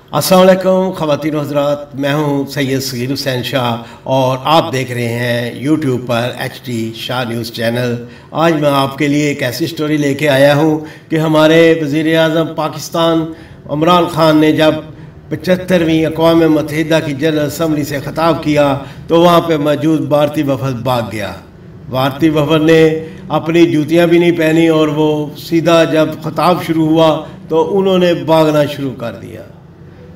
अस्सलाम वालेकुम ख़वातीन हज़रात, मैं हूं सैयद सगीर हुसैन शाह और आप देख रहे हैं यूट्यूब पर HD शाह न्यूज़ चैनल। आज मैं आपके लिए एक ऐसी स्टोरी लेके आया हूं कि हमारे वज़ीर-ए-आज़म पाकिस्तान इमरान ख़ान ने जब 75वीं अक़वाम मुत्तहिदा की जनरल असम्बली से ख़िताब किया तो वहाँ पर मौजूद भारतीय वफ़द भाग गया। भारतीय वफ़द ने अपनी जूतियाँ भी नहीं पहनी और वो सीधा जब ख़िताब शुरू हुआ तो उन्होंने भागना शुरू कर दिया।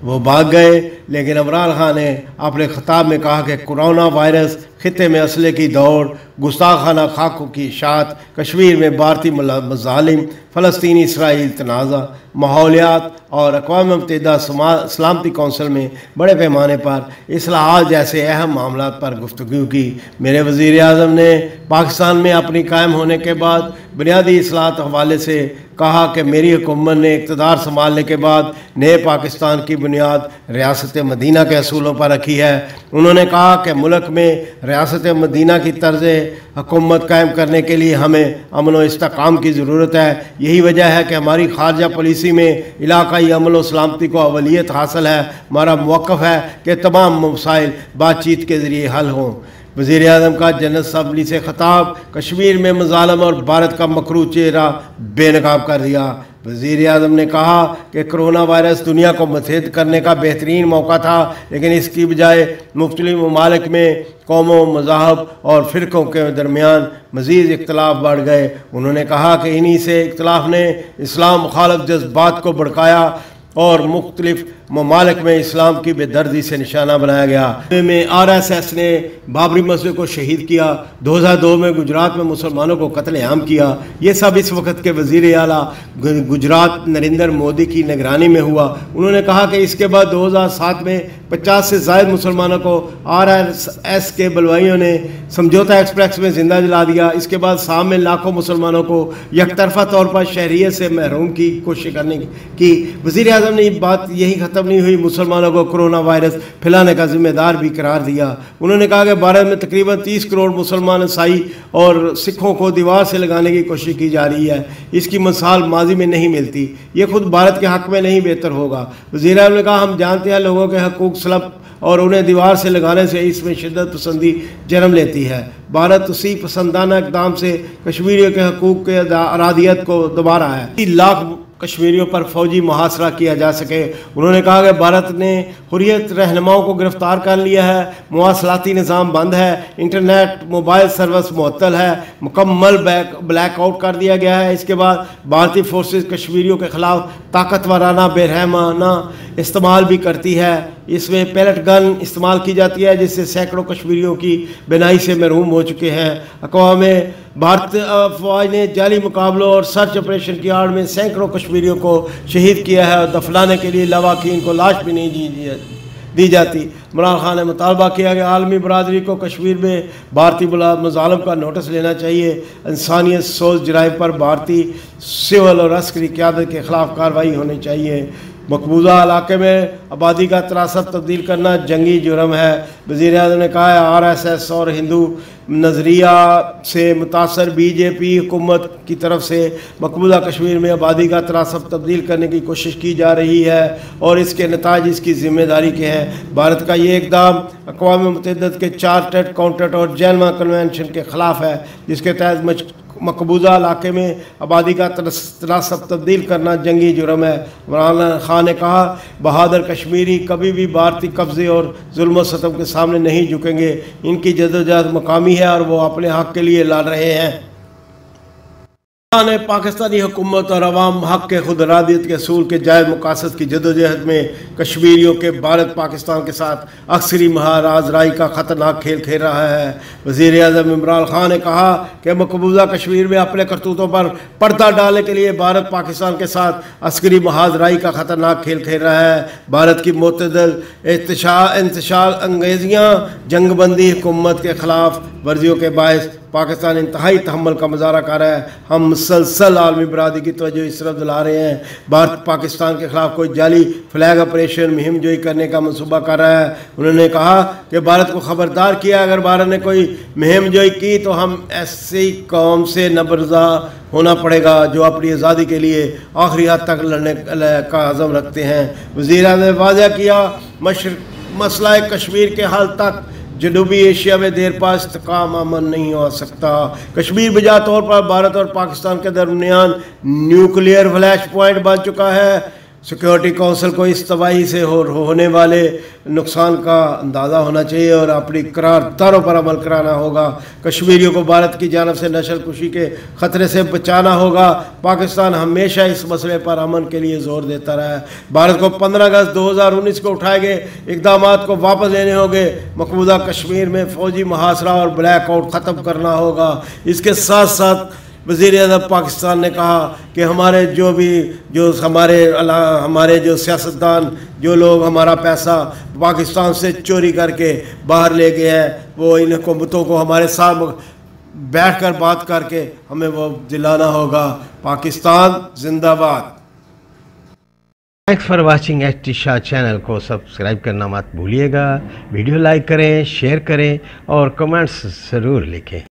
वो भाग गए, लेकिन इमरान ख़ान ने अपने ख़िताब में कहा कि कोरोना वायरस, ख़ित्ते में असले की दौड़, गुस्ताखाना खाकों की इशाअत, कश्मीर में भारतीय मज़ालिम, फ़लस्तीनी इसराइल तनाज़ा, माहौलियात और अक़वाम मुत्तहिदा सलामती कौंसिल में बड़े पैमाने पर इस्लाहात जैसे अहम मामलात पर गुफ्तगू की। मेरे वज़ीर-ए-आज़म ने पाकिस्तान में अपनी कायम होने के बाद बुनियादी इस्लाहात हवाले से कहा कि मेरी हुकूमत ने इक़्तिदार संभालने के बाद नए पाकिस्तान की बुनियाद रियासत मदीना के असूलों पर रखी है। उन्होंने कहा कि मुल्क में रियासत मदीना की तर्ज़ हुकूमत कायम करने के लिए हमें अमन व इस्तेकाम की ज़रूरत है। यही वजह है कि हमारी खारजा पॉलिसी में इलाक़ाई अमन व सलामती को अवलियत हासिल है। हमारा मौक़िफ़ है कि तमाम मसाइल बातचीत के ज़रिए हल हों। वज़ीर-ए-आज़म का जनरल असम्बली से ख़िताब कश्मीर में मज़ालम और भारत का मकरू चेहरा बेनकाब कर दिया। वज़ीर-ए-आज़म ने कहा कि कोरोना वायरस दुनिया को मुत्तहिद करने का बेहतरीन मौका था, लेकिन इसकी बजाय मुख्तलिफ ममालिक में कौमों, मज़ाहब और फ़िरक़ों के दरमियान मज़ीद इख्तलाफ बढ़ गए। उन्होंने कहा कि इन्हीं से इख्तलाफ ने इस्लाम मुखालिफ जज्बात को भड़काया और मुख्तलिफ ममालिक में इस्लाम की बेदर्दी से निशाना बनाया गया। में RSS ने बाबरी मस्जिद को शहीद किया, 2002 में गुजरात में मुसलमानों को कत्लेआम किया। ये सब इस वक्त के वज़ीर आला गुजरात नरेंद्र मोदी की निगरानी में हुआ। उन्होंने कहा कि इसके बाद 2007 में 50 से ज़ायद मुसलमानों को RSS के बलवाइयों ने समझौता एक्सप्रेस में ज़िंदा जला दिया। इसके बाद शाम में लाखों मुसलमानों को यकतरफा तौर पर शहरियत से महरूम की कोशिश करने की। वज़ीर-ए-आज़म ने बात यही ख़त्म नहीं हुई, मुसलमानों को कोरोना वायरस फैलाने का जिम्मेदार भी करार दिया। उन्होंने कहा कि भारत में तकरीबन 30 करोड़ मुसलमान, ईसाई और सिखों को दीवार से लगाने की कोशिश की जा रही है। इसकी मिसाल माजी में नहीं मिलती। ये खुद भारत के हक़ में नहीं बेहतर होगा। वज़ीर-ए-आज़म ने कहा, हम जानते हैं लोगों के हकूक़ सलब और उन्हें दीवार से लगाने से इसमें शिद्दत पसंदी जन्म लेती है। भारत उसी पसंदाना इक़दाम से कश्मीरियों के हकूक़ के अरादियत को दबा रहा है। 3 लाख कश्मीरियों पर फौजी मुहासरा किया जा सके। उन्होंने कहा कि भारत ने हुर्रियत रहनुमाओं को गिरफ्तार कर लिया है, मवासलाती निज़ाम बंद है, इंटरनेट मोबाइल सर्विस मुअत्तल है, मुकम्मल ब्लैकआउट कर दिया गया है। इसके बाद भारतीय फोर्सेस कश्मीरियों के ख़िलाफ़ ताकतवराना बेरहमाना इस्तेमाल भी करती है। इसमें पैलेट गन इस्तेमाल की जाती है, जिससे सैकड़ों कश्मीरियों की बिनाई से महरूम हो चुके हैं। अक़वाम भारतीय फ़ौज ने जाली मुकाबलों और सर्च ऑपरेशन की आड़ में सैकड़ों कश्मीरियों को शहीद किया है और दफनाने के लिए लवाकीन को लाश भी नहीं दी जाती। इमरान ख़ान ने मुतालबा किया कि आलमी बरादरी को कश्मीर में भारतीय मज़ालिम का नोटिस लेना चाहिए। इंसानियत सोच जराइम पर भारतीय सिविल और अस्करी क़यादत के ख़िलाफ़ कार्रवाई होनी चाहिए। मकबूजा इलाके में आबादी का तरासब तब्दील करना जंगी जुर्म है। वज़ीर-ए-आज़म ने कहा है RSS और हिंदू नज़रिया से मुतासर BJP हुकूमत की तरफ से मकबूजा कश्मीर में आबादी का तरासब तब्दील करने की कोशिश की जा रही है और इसके नताइज इसकी ज़िम्मेदारी के हैं। भारत का ये इक़दाम अक़वाम मुत्तहिदा के चार्टर्ड अकाउंटेंट और जेनेवा कन्वेंशन के ख़िलाफ़ है, जिसके तहत मकबूजा इलाके में आबादी का तरासब तब्दील करना जंगी जुर्म है। इमरान ख़ान ने कहा, बहादुर कश्मीरी कभी भी भारतीय कब्ज़े और जुल्म सतम के सामने नहीं झुकेंगे। इनकी जदोजहद मकामी है और वो अपने हक़ के लिए लड़ रहे हैं। ने पाकिस्तानी हुकूमत और अवाम हक़ के खुद इरादियत के असूल के जायज़ मकासद की जदोजहद में कश्मीरियों के भारत पाकिस्तान के साथ अक्सरी महाराजराई का ख़तरनाक खेल खेल रहा है। वज़ीर-ए-आज़म इमरान ख़ान ने कहा कि मकबूजा कश्मीर में अपने करतूतों पर पर्दा डालने के लिए भारत पाकिस्तान के साथ अस्करी महाराजराई का ख़तरनाक खेल खेल रहा है। भारत की मुतअद्दिद इंतशाल अंगेज़ियाँ जंगबंदी हुकूमत के ख़िलाफ़ वर्जियों के बायस पाकिस्तान इंतहाई तहम्मुल का मुजाहरा कर रहा है। हम मुसलसल आलमी बरादरी की तवज्जो इस तरफ दिला रहे हैं। भारत पाकिस्तान के ख़िलाफ़ कोई जाली फ्लैग ऑपरेशन ऑपरेशन मुहिम जोई करने का मंसूबा कर रहा है। उन्होंने कहा कि भारत को खबरदार किया, अगर भारत ने कोई मुहिम जोई की तो हम ऐसी कौम से नबरदा होना पड़ेगा जो अपनी आज़ादी के लिए आखिरी हद तक लड़ने का अज़म रखते हैं। वज़ीर-ए-आज़म ने वाज़ेह किया, मसला कश्मीर के हल तक जनूबी एशिया में देर पा इस्तेकाम अमन नहीं हो सकता। कश्मीर बिजा तौर पर भारत और पाकिस्तान के दरमियान न्यूक्लियर फ्लैश पॉइंट बन चुका है। सिक्योरिटी काउंसिल को इस तबाही से होने वाले नुकसान का अंदाज़ा होना चाहिए और अपनी करार दारों पर अमल कराना होगा। कश्मीरियों को भारत की जानब से नस्ल कुशी के ख़तरे से बचाना होगा। पाकिस्तान हमेशा इस मसले पर अमन के लिए ज़ोर देता रहा है। भारत को 15 अगस्त 2019 को उठाए गए इकदाम को वापस लेने होंगे। मकबूजा कश्मीर में फ़ौजी मुहासरा और ब्लैकआउट ख़त्म करना होगा। इसके साथ साथ वज़ीर-ए-आज़म पाकिस्तान ने कहा कि हमारे जो सियासतदान, जो लोग हमारा पैसा पाकिस्तान से चोरी करके बाहर ले गए हैं, वो इन हुकूमतों को हमारे साथ बैठकर बात करके हमें वो दिलाना होगा। पाकिस्तान जिंदाबाद। Thanks for watching HT Shah channel को सब्सक्राइब करना मत भूलिएगा। वीडियो लाइक करें, शेयर करें और कमेंट्स ज़रूर लिखें।